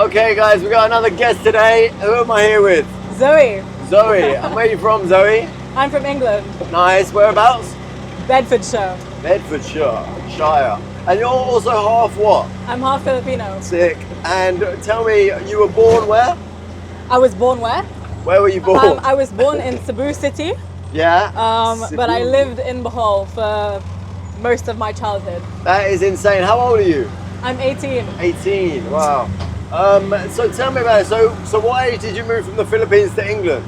Okay, guys, we got another guest today. Who am I here with? Zoe. Zoe. And where are you from, Zoe? I'm from England, Nice. Whereabouts? Bedfordshire. Bedfordshire. Shire. And you're also half what? I'm half Filipino. Sick. And tell me, you were born where? I was born where? Where were you born? I was born in Cebu City, Yeah. but I lived in Bohol for most of my childhood. That is insane. How old are you? I'm 18. 18. Wow. So tell me about it. So what age did you move from the Philippines to England?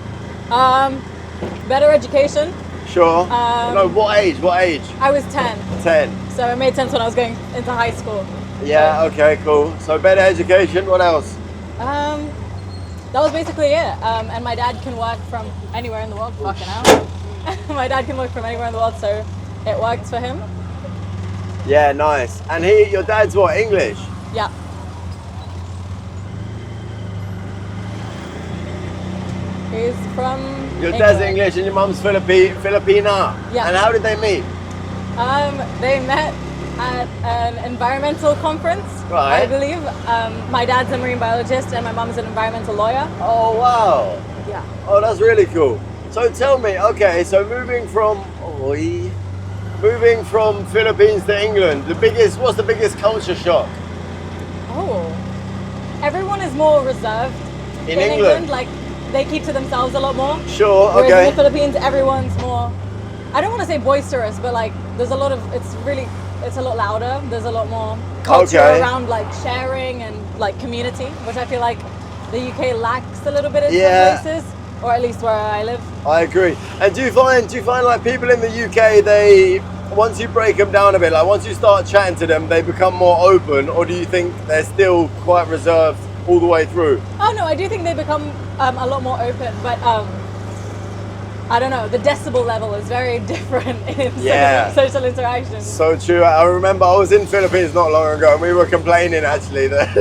Better education. Sure. No, what age? What age? I was 10, 10. so it made sense when I was going into high school. Yeah, okay, cool. So better education, what else? That was basically it. And my dad can work from anywhere in the world. Fucking hell. My dad can work from anywhere in the world, so it worked for him. Yeah, nice. And your dad's what, English? Yeah. He's from Your England. dad's English and your mum's Filipina. Yeah. And how did they meet? They met at an environmental conference, Right. I believe. My dad's a marine biologist and my mom's an environmental lawyer. Oh, wow. Yeah. Oh, that's really cool. So tell me, okay, so moving from Philippines to England, what's the biggest culture shock? Oh. Everyone is more reserved In in England? Like, they keep to themselves a lot more. Sure, Whereas okay. in the Philippines, everyone's more, I don't want to say boisterous, but like, there's a lot of, it's a lot louder. There's a lot more culture Okay. around like sharing and like community, which I feel like the UK lacks a little bit in Yeah. some places, or at least where I live. I agree. And do you find like people in the UK, once you break them down a bit, like once you start chatting to them, they become more open, or do you think they're still quite reserved all the way through? Oh no, I do think they become a lot more open, but I don't know, the decibel level is very different in Yeah. social interactions. So true. I remember I was in Philippines not long ago and we were complaining actually that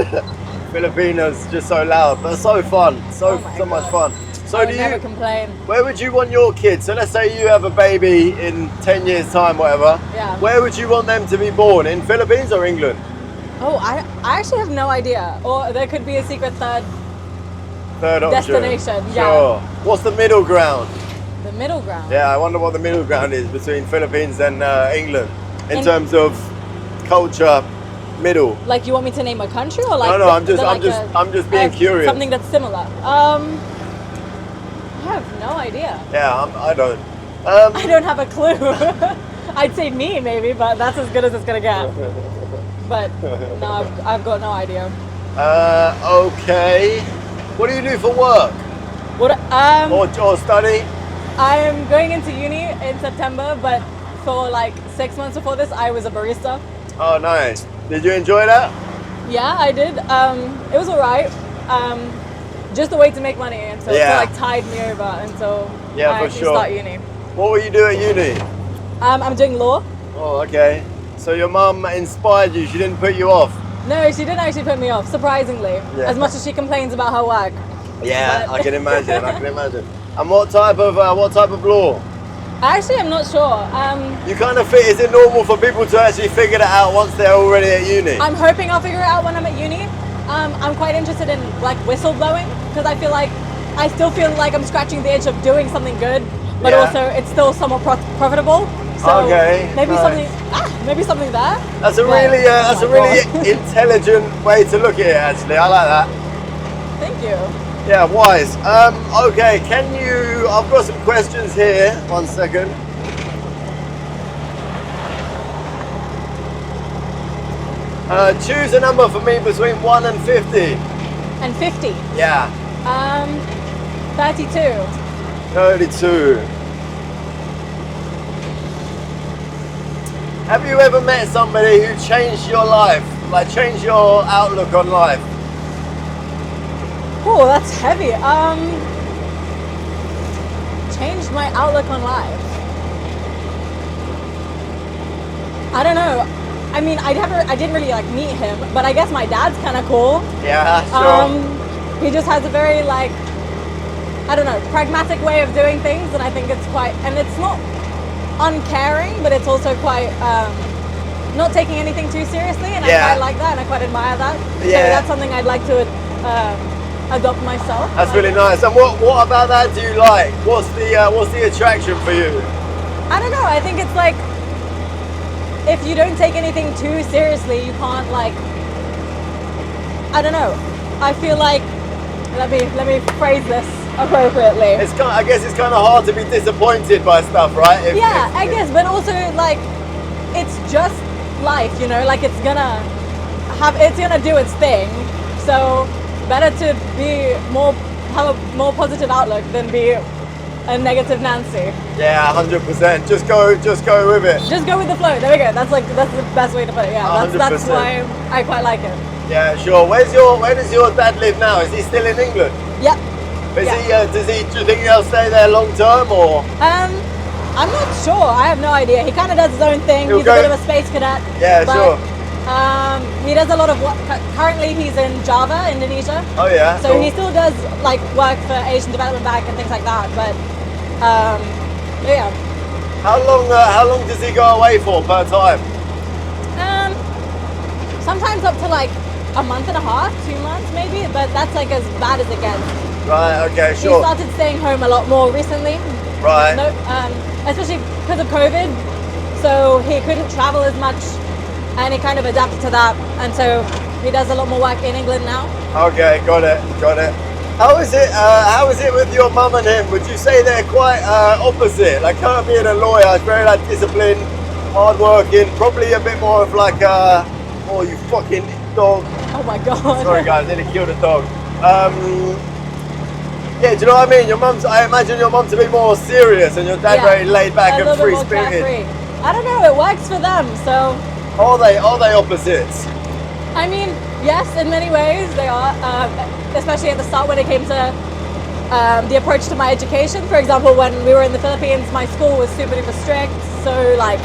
Filipinos just so loud, but so fun, so Oh my so much God. fun. So I would never complain. where would you want your kids? So let's say you have a baby in 10 years time, whatever. Yeah. Where would you want them to be born? In Philippines or England? Oh, I actually have no idea. Or there could be a secret third Third option. destination. Sure. Yeah. What's the middle ground? The middle ground. Yeah, I wonder what the middle ground is between Philippines and England in In- terms of culture. Middle. Like, you want me to name a country, or like? No, I'm just being a- curious. Something that's similar. I have no idea. Yeah, I don't. I don't have a clue. I'd say me maybe, but that's as good as it's gonna get. But no, I've got no idea. Okay. What do you do for work What? or study? I'm going into uni in September, but for like 6 months before this, I was a barista. Oh, nice. Did you enjoy that? Yeah, I did. It was alright. Just a way to make money, and so it Yeah. like tied me over until Yeah, I for actually sure. start uni. What will you do at uni? I'm doing law. Oh, okay. So your mum inspired you. She didn't put you off. No, she didn't actually put me off, surprisingly. Yeah. As much as she complains about her work. Yeah, But- I can imagine. I can imagine. And what type of law? Actually, I'm not sure. You kind of fit. Is it normal for people to actually figure that out once they're already at uni? I'm hoping I'll figure it out when I'm at uni. I'm quite interested in like whistleblowing, because I still feel like I'm scratching the edge of doing something good, but Yeah. also it's still somewhat profitable. So Okay, maybe nice. maybe something there. That's a But- really, oh that's my a really God. intelligent way to look at it. Actually, I like that. Thank you. Yeah, wise. Okay, I've got some questions here. 1 second. Choose a number for me between 1 and 50. And 50. Yeah. 32. 32. Have you ever met somebody who changed your life? Like changed your outlook on life? Oh, that's heavy. Changed my outlook on life. I don't know. I mean, I didn't really like meet him, but I guess my dad's kind of cool. Yeah, sure. He just has a very like, I don't know, pragmatic way of doing things, and I think it's it's not uncaring, but it's also quite not taking anything too seriously, and Yeah. I quite like that, and I quite admire that. So Yeah. that's something I'd like to adopt myself. That's really nice. And what about that do you like? What's the attraction for you? I don't know. I think it's like if you don't take anything too seriously, you can't like. I don't know. I feel like let me phrase this appropriately. I guess it's kind of hard to be disappointed by stuff, right? I guess, but also like it's just life, you know. Like it's gonna do its thing. So better to have a more positive outlook than be a negative Nancy. Yeah, 100%. Just go with it. Just go with the flow. There we go. That's the best way to put it. Yeah, that's 100%. why I quite like it. Yeah, sure. Where does your dad live now? Is he still in England? Yep. Do you think he'll stay there long term or? I'm not sure. I have no idea. He kind of does his own thing. He's a bit of a space cadet. Yeah, but, sure. He does a lot of work. Currently, he's in Java, Indonesia. Oh yeah. So cool. he still does like work for Asian Development Bank and things like that. But yeah. How long does he go away for per time? Sometimes up to like a month and a half, 2 months maybe. But that's like as bad as it gets. Right. Okay. Sure. He started staying home a lot more recently. Right. No, especially because of COVID. So he couldn't travel as much, and he kind of adapted to that. And so he does a lot more work in England now. Okay. Got it. How is it with your mum and him? Would you say they're quite opposite? Like her being a lawyer, very like disciplined, hardworking, probably a bit more of like oh you fucking dog. Oh my god. Sorry guys, nearly killed a dog. Yeah, do you know what I mean? I imagine your mum to be more serious and your dad very laid back and free spirited. I don't know, it works for them, so. Are they opposites? I mean, yes, in many ways they are, especially at the start when it came to the approach to my education. For example, when we were in the Philippines, my school was super duper strict, so like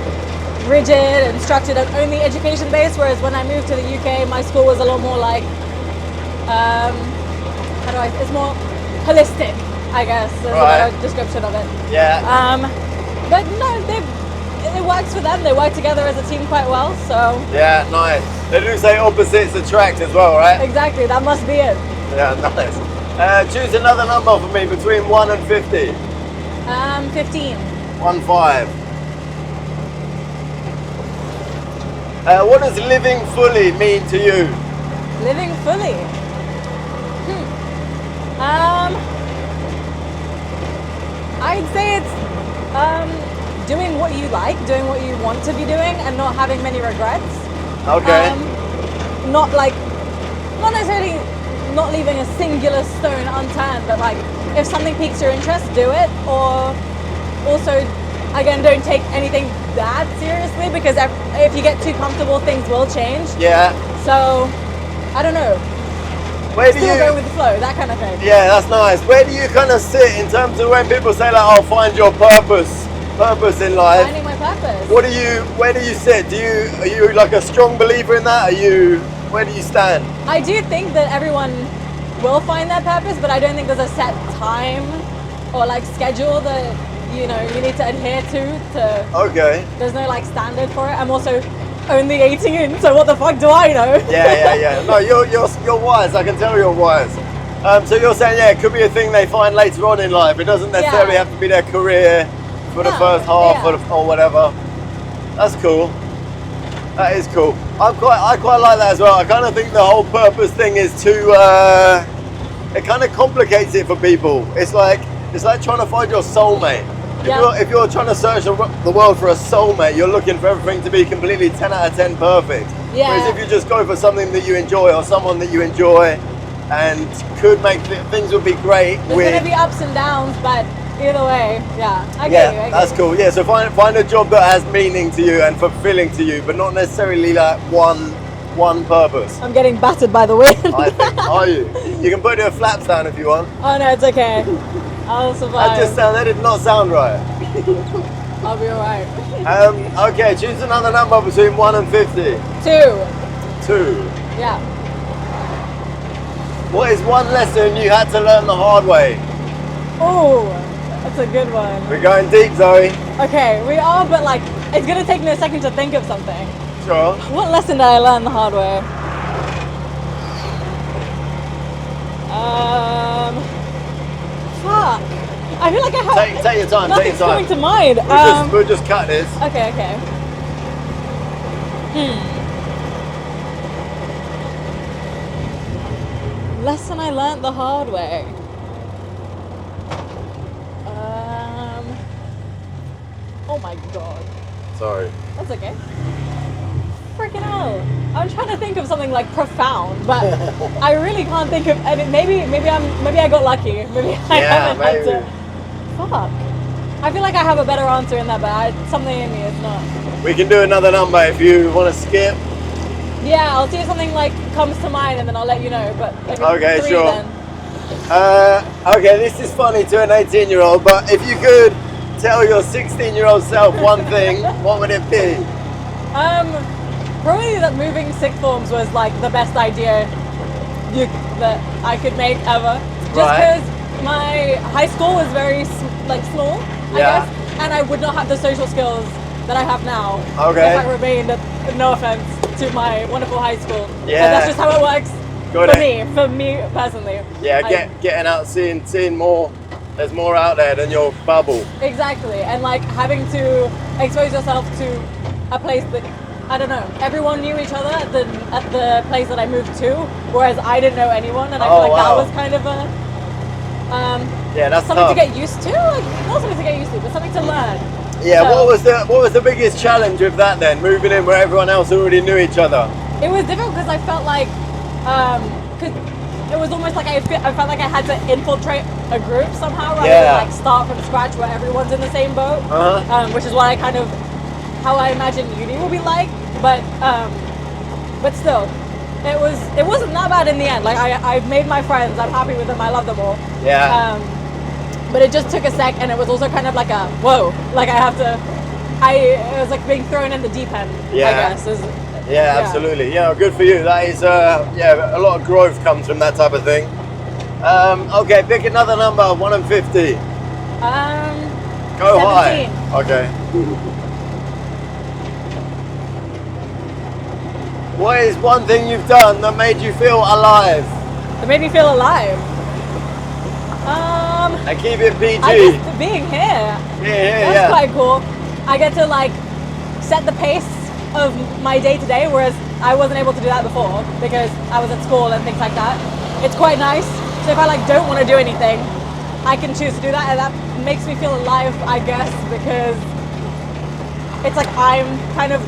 rigid and structured and only education based, whereas when I moved to the UK, my school was a lot more like, it's more holistic, I guess, is a better description of it. Yeah. But no, it works for them. They work together as a team quite well, so. Yeah, nice. They do say opposites attract as well, right? Exactly, that must be it. Yeah, nice. Choose another number for me between 1 and 50. 15. 15. What does living fully mean to you? Living fully? I'd say it's doing what you like, doing what you want to be doing, and not having many regrets. Okay. Not necessarily not leaving a singular stone unturned, but like if something piques your interest, do it. Or also, again, don't take anything that seriously, because if you get too comfortable, things will change. Yeah. So, I don't know. Where do Still you go with the flow, that kind of thing. Yeah, that's nice. Where do you kind of sit in terms of when people say like, "Oh, find your purpose in life"? Finding my purpose. Where do you sit? Are you like a strong believer in that? Where do you stand? I do think that everyone will find their purpose, but I don't think there's a set time or like schedule that you need to adhere to. Okay. There's no like standard for it. I'm also only 18, so what the fuck do I know? Yeah. No, you're wise. I can tell you're wise. So you're saying, it could be a thing they find later on in life. It doesn't necessarily have to be their career for the first half or whatever. That's cool. That is cool. I quite like that as well. I kind of think the whole purpose thing is too. It kind of complicates it for people. It's like trying to find your soulmate. If you're trying to search the world for a soulmate, you're looking for everything to be completely 10 out of 10 perfect. Yeah. Whereas if you just go for something that you enjoy or someone that you enjoy and could make things would be great. There's going to be ups and downs, but either way, I get you. That's cool. Yeah, so find a job that has meaning to you and fulfilling to you, but not necessarily like one purpose. I'm getting battered by the wind. I think. Are you? You can put your flaps down if you want. Oh no, it's okay. I'll survive. That did not sound right. I'll be alright. Okay, choose another number between 1 and 50. 2. 2. Yeah. What is one lesson you had to learn the hard way? Oh, that's a good one. We're going deep, Zoe. Okay, we are, but like, it's gonna take me a second to think of something. Sure. What lesson did I learn the hard way? I feel like I have. Take your time. Take your Nothing's coming time. to mind. We'll just cut this. Okay. Lesson I learned the hard way. Oh my god. Sorry. That's okay. Freaking hell. I'm trying to think of something like profound, but I really can't think of any. Maybe I got lucky. Maybe I haven't had to. Fuck. I feel like I have a better answer in that, but something in me is not. We can do another number if you want to skip. Yeah, I'll see if something like comes to mind and then I'll let you know. But maybe Okay, 3 sure. then. Okay, this is funny to an 18-year-old, but if you could tell your 16-year-old self one thing, what would it be? Probably that moving sixth forms was like the best idea that I could make ever. Just because my high school was very small, I guess, and I would not have the social skills that I have now Okay. if I remained. No offense to my wonderful high school, but Yeah. that's just how it works for me personally. Yeah, getting out, seeing more. There's more out there than your bubble. Exactly, and like having to expose yourself to a place that, I don't know, everyone knew each other at the place that I moved to, whereas I didn't know anyone, and I feel like that was kind of a that's something tough. to get used to, like not something to get used to, but something to learn. Yeah, So, what was the biggest challenge with that then? Moving in where everyone else already knew each other. it was difficult because I felt like, cause it was almost like I felt like I had to infiltrate a group somehow rather than like start from scratch where everyone's in the same boat. Which is what I kind of how I imagine uni will be like, but still, it wasn't that bad in the end. Like I made my friends, I'm happy with them, I love them all. Yeah. But it just took a sec, and it was also kind of like a whoa, like it was like being thrown in the deep end. Yeah. I guess. Yeah, absolutely. Yeah, good for you. That is, a lot of growth comes from that type of thing. Okay, pick another number, 1 and 50. Go 17. high. Okay. What is one thing you've done that made you feel alive? It made me feel alive. And keep it PG. I guess being here. That's quite cool. I get to like set the pace of my day to day, whereas I wasn't able to do that before because I was at school and things like that. It's quite nice. So if I like don't want to do anything, I can choose to do that, and that makes me feel alive, I guess, because it's like I'm kind of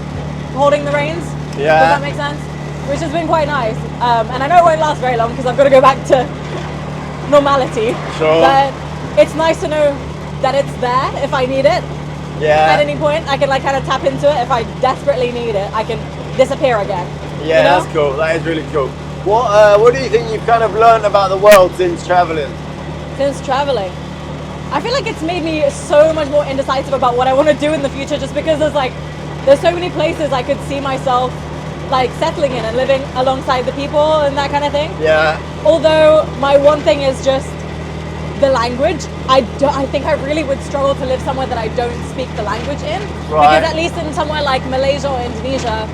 holding the reins. Yeah. Does that make sense? Which has been quite nice. And I know it won't last very long because I've got to go back to normality. Sure. But it's nice to know that it's there if I need it. Yeah. At any point, I can like kind of tap into it. If I desperately need it, I can disappear again. Yeah, you know? that's cool. That is really cool. What do you think you've kind of learned about the world since traveling? Since traveling, I feel like it's made me so much more indecisive about what I want to do in the future, just because there's so many places I could see myself like settling in and living alongside the people and that kind of thing. Yeah. Although my one thing is just the language. I think I really would struggle to live somewhere that I don't speak the language in. Right. Because at least in somewhere like Malaysia or Indonesia,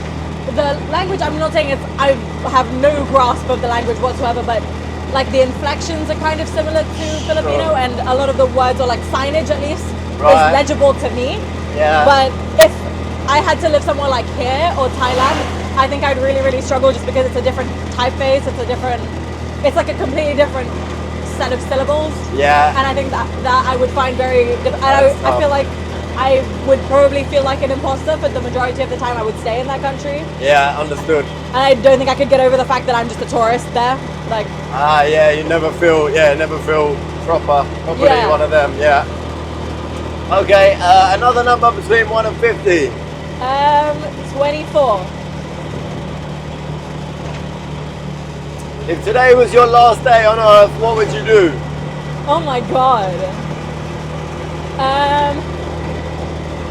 the language, I'm not saying I have no grasp of the language whatsoever, but like the inflections are kind of similar to Filipino, and a lot of the words, or like signage at least, is legible to me. Yeah. But if I had to live somewhere like here or Thailand, I think I'd really, really struggle just because it's a different typeface, it's like a completely different set of syllables. Yeah. And I think that I would find very, I feel like I would probably feel like an imposter for the majority of the time I would stay in that country. Yeah, understood. And I don't think I could get over the fact that I'm just a tourist there. Like. Yeah, you never feel properly one of them. Yeah. Okay, another number between 1 and 50. 24. If today was your last day on Earth, what would you do? Oh my god.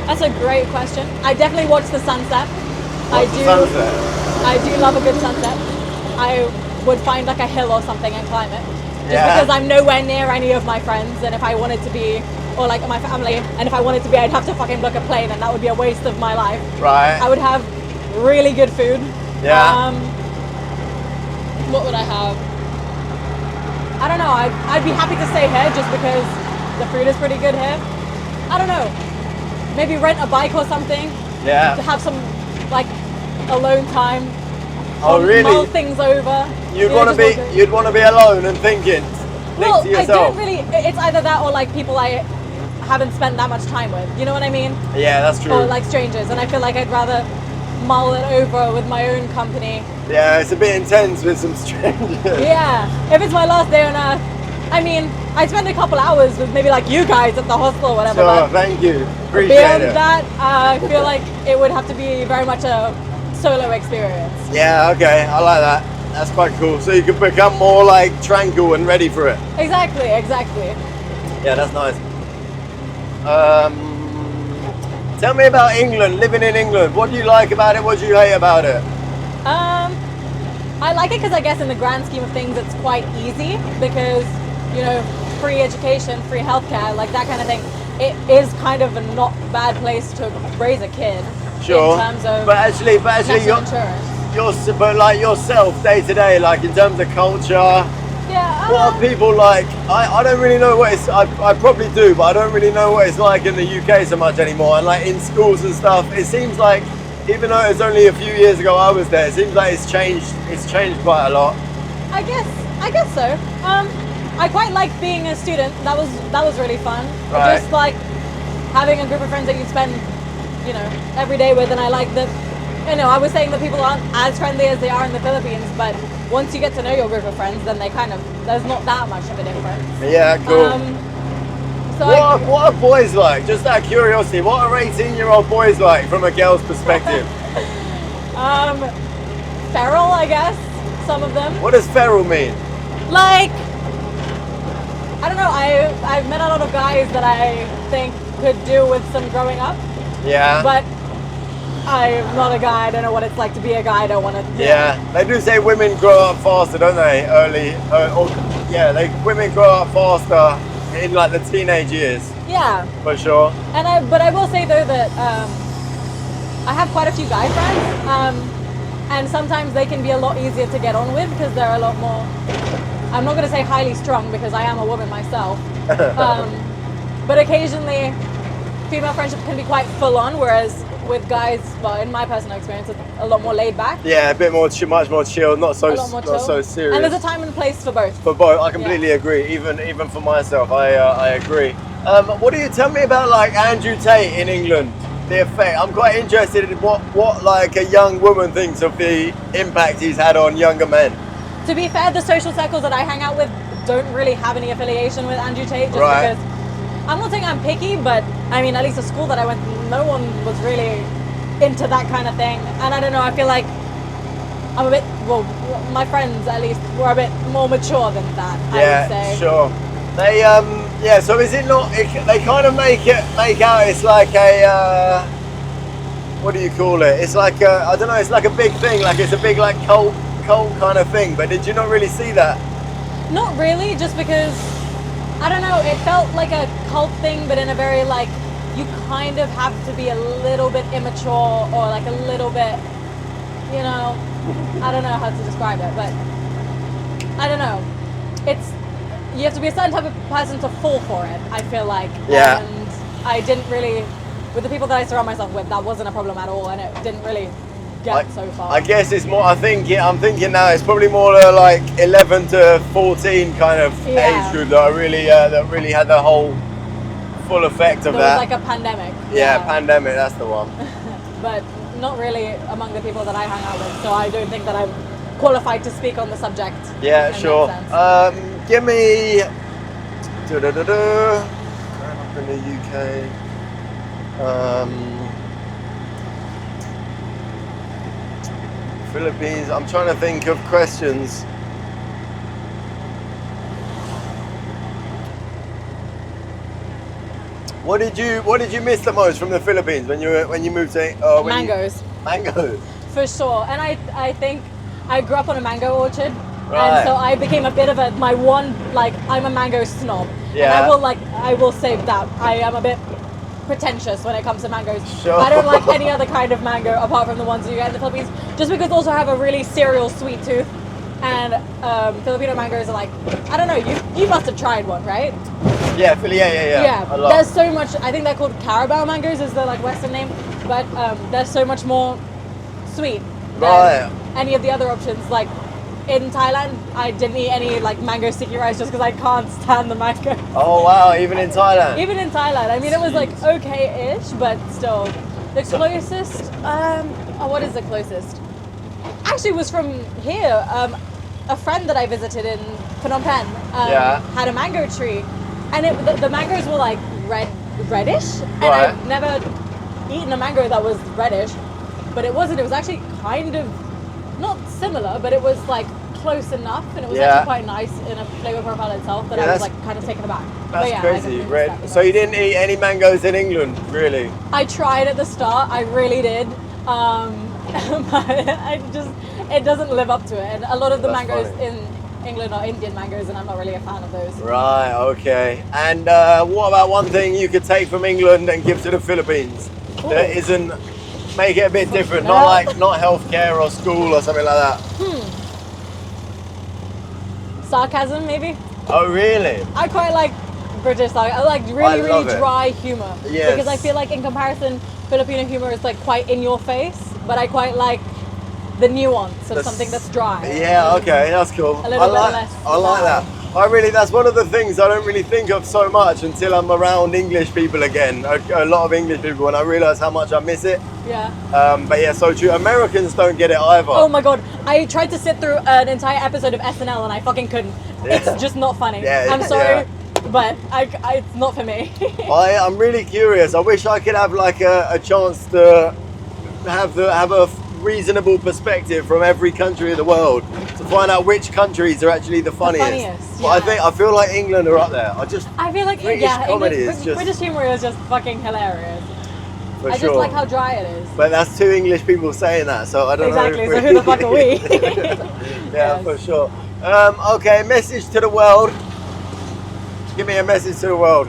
That's a great question. I definitely watch the sunset. I do love a good sunset. I would find like a hill or something and climb it. Just because I'm nowhere near any of my friends, and if I wanted to be, or like my family, and if I wanted to be, I'd have to fucking book a plane, and that would be a waste of my life. Right. I would have really good food. Yeah. What would I have? I don't know. I'd be happy to stay here just because the food is pretty good here. I don't know. Maybe rent a bike or something to Yeah. have some like alone time. Oh, really? Mull things over. You'd Yeah, want to just be walk you'd want to be alone and thinking. Well, Think to I yourself. don't really. It's either that or like people I haven't spent that much time with. You know what I mean? Yeah, that's true. Or like strangers, and I feel like I'd rather mull it over with my own company. Yeah, it's a bit intense with some strangers. Yeah, if it's my last day on Earth, I mean, I spend a couple hours with maybe like you guys at the hostel or whatever. Sure, But thank you. Appreciate beyond it. that, I feel like it would have to be very much a solo experience. Yeah, okay, I like that. That's quite cool. So you can become more like tranquil and ready for it. Exactly, exactly. Yeah, that's nice. Tell me about England, living in England. What do you like about it? What do you hate about it? I like it because I guess in the grand scheme of things, it's quite easy because, you know, free education, free healthcare, like that kind of thing. It is kind of a not bad place to raise a kid. Sure. In terms of but actually, national insurance. but like yourself, day to day, like in terms of culture, Yeah. what are people like? I don't really know what it's. I probably do, but I don't really know what it's like in the UK so much anymore. And like in schools and stuff, it seems like even though it was only a few years ago I was there, it seems like it's changed. It's changed quite a lot. I guess so. I quite liked being a student. That was really fun. Right. Just like having a group of friends that you spend, you know, every day with. And I like that. You know, I was saying that people aren't as friendly as they are in the Philippines, but once you get to know your group of friends, then there's not that much of a difference. Yeah, cool. So What are boys like? Just out of curiosity, what are 18-year-old boys like from a girl's perspective? feral, I guess. Some of them. What does feral mean? Like, I don't know. I've met a lot of guys that I think could do with some growing up, Yeah. but I'm not a guy. I don't know what it's like to be a guy. I don't want to. Yeah, they do say women grow up faster, don't they? Women grow up faster in like the teenage years, Yeah. for sure. But I will say though that I have quite a few guy friends, and sometimes they can be a lot easier to get on with because they're a lot more. I'm not going to say highly strung because I am a woman myself, but occasionally female friendship can be quite full on, whereas with guys, well, in my personal experience, it's a lot more laid back, Yeah, a bit more, much more chill, not so a lot more chill. not so serious. And there's a time and place for both. For both, I completely agree. Even for myself, I agree. What do you tell me about like Andrew Tate in England? The effect. I'm quite interested in what like a young woman thinks of the impact he's had on younger men. To be fair, the social circles that I hang out with don't really have any affiliation with Andrew Tate, just Right. because I'm not saying I'm picky, but I mean, at least the school that I went to, no one was really into that kind of thing. And I don't know, I feel like I'm a bit, well, my friends at least were a bit more mature than that, I would say. Yeah, sure. They so is it not? They kind of make out it's like a what do you call it? It's like I don't know. It's like a big thing. Like it's a big like cult kind of thing. But did you not really see that? Not really, just because, I don't know, it felt like a cult thing, but in a very like, you kind of have to be a little bit immature or like a little bit, you know, I don't know how to describe it, but I don't know. You have to be a certain type of person to fall for it, I feel like. Yeah. And I didn't really, with the people that I surround myself with, that wasn't a problem at all, and it didn't really get so far. I guess it's more. I'm thinking now. It's probably more like 11 to 14 kind of Yeah. age group that really had the whole full effect of There that. was like a pandemic. Yeah, pandemic. That's the one. But not really among the people that I hang out with, so I don't think that I'm qualified to speak on the subject. Yeah, in that sure. sense. Give me. Growing up in the UK. Philippines. I'm trying to think of questions. What did you miss the most from the Philippines when you moved to Mangoes, Mango? for sure. And I think I grew up on a mango orchard, Right. and so I became a bit of I'm a mango snob. Yeah. And I will say that I am a bit pretentious when it comes to mangoes. Sure. I don't like any other kind of mango apart from the ones you get in the Philippines, just because also I have a really cereal sweet tooth. And Filipino mangoes are like, I don't know, you must have tried one, right? Yeah, Philly, yeah. A lot. There's so much, I think they're called Carabao mangoes is the like Western name, but they're so much more sweet than any of the other options. Like in Thailand, I didn't eat any like mango sticky rice just because I can't stand the mango. Oh wow, even in Thailand? Even in Thailand. I mean, it was like okay-ish, but still. The closest, what is the closest? Actually, it was from here. A friend that I visited in Phnom Penh had a mango tree, and the mangoes were like reddish, and I've never eaten a mango that was reddish, but it wasn't. It was actually kind of not similar, but it was like close enough, and it was actually quite nice in a flavor profile itself that I was like kind of taken aback. That's crazy. So you didn't eat any mangoes in England, really? I tried at the start. I really did. But it doesn't live up to it. And a lot of the mangoes in England are Indian mangoes, and I'm not really a fan of those. Right, okay. And what about one thing you could take from England and give to the Philippines that isn't, make it a bit different, not healthcare or school or something like that? Sarcasm, maybe? Oh, really? I quite like British sarcasm. I like really dry humor. Yes. Because I feel like in comparison, Filipino humor is like quite in your face, but I quite like the nuance of something that's dry. Yeah, okay, that's cool. A little bit less. I like that. That's one of the things I don't really think of so much until I'm around English people again. A lot of English people, and I realise how much I miss it. Yeah. But yeah, so true. Americans don't get it either. Oh my god, I tried to sit through an entire episode of SNL and I fucking couldn't. It's just not funny. I'm sorry, but it's not for me. I'm really curious. I wish I could have like a chance to have a reasonable perspective from every country of the world to find out which countries are actually the funniest. But I feel like England are up there. I feel like British comedy is just British humor is just fucking hilarious. For I sure. just like how dry it is. But that's two English people saying that, so I don't know. Exactly. So who the fuck are we? Yeah, for sure. Okay, message to the world. Give me a message to the world.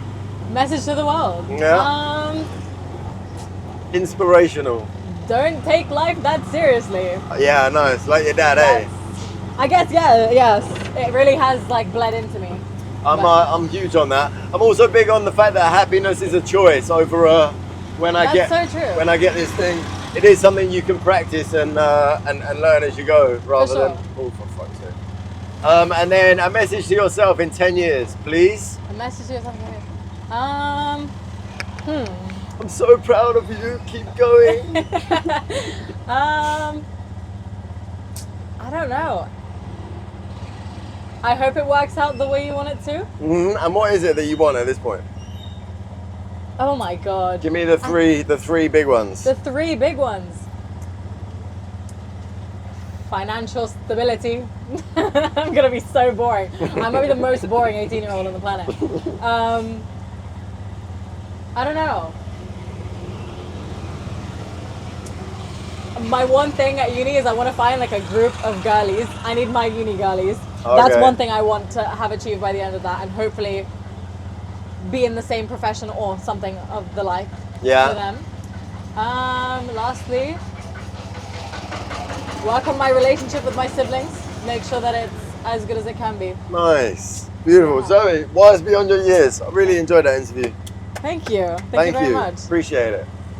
Message to the world. Yeah. Inspirational. Don't take life that seriously. Yeah, I know. It's like your dad, eh? I guess, yes. It really has like bled into me. I'm huge on that. I'm also big on the fact that happiness is a choice over when I get this thing. It is something you can practice and learn as you go, rather than for fuck's sake. And then a message to yourself in 10 years, please. A message to yourself in 10 years. I'm so proud of you. Keep going. I don't know. I hope it works out the way you want it to. And what is it that you want at this point? Oh my god. Give me the three big ones. The three big ones. Financial stability. I'm gonna be so boring. I might be the most boring 18-year-old on the planet. I don't know. My one thing at uni is I want to find like a group of girlies. I need my uni girlies. Okay. That's one thing I want to have achieved by the end of that, and hopefully be in the same profession or something of the like for them. Lastly, work on my relationship with my siblings. Make sure that it's as good as it can be. Nice. Beautiful. Zoe, wise beyond your years. I really enjoyed that interview. Thank you. Thank you very much. Appreciate it.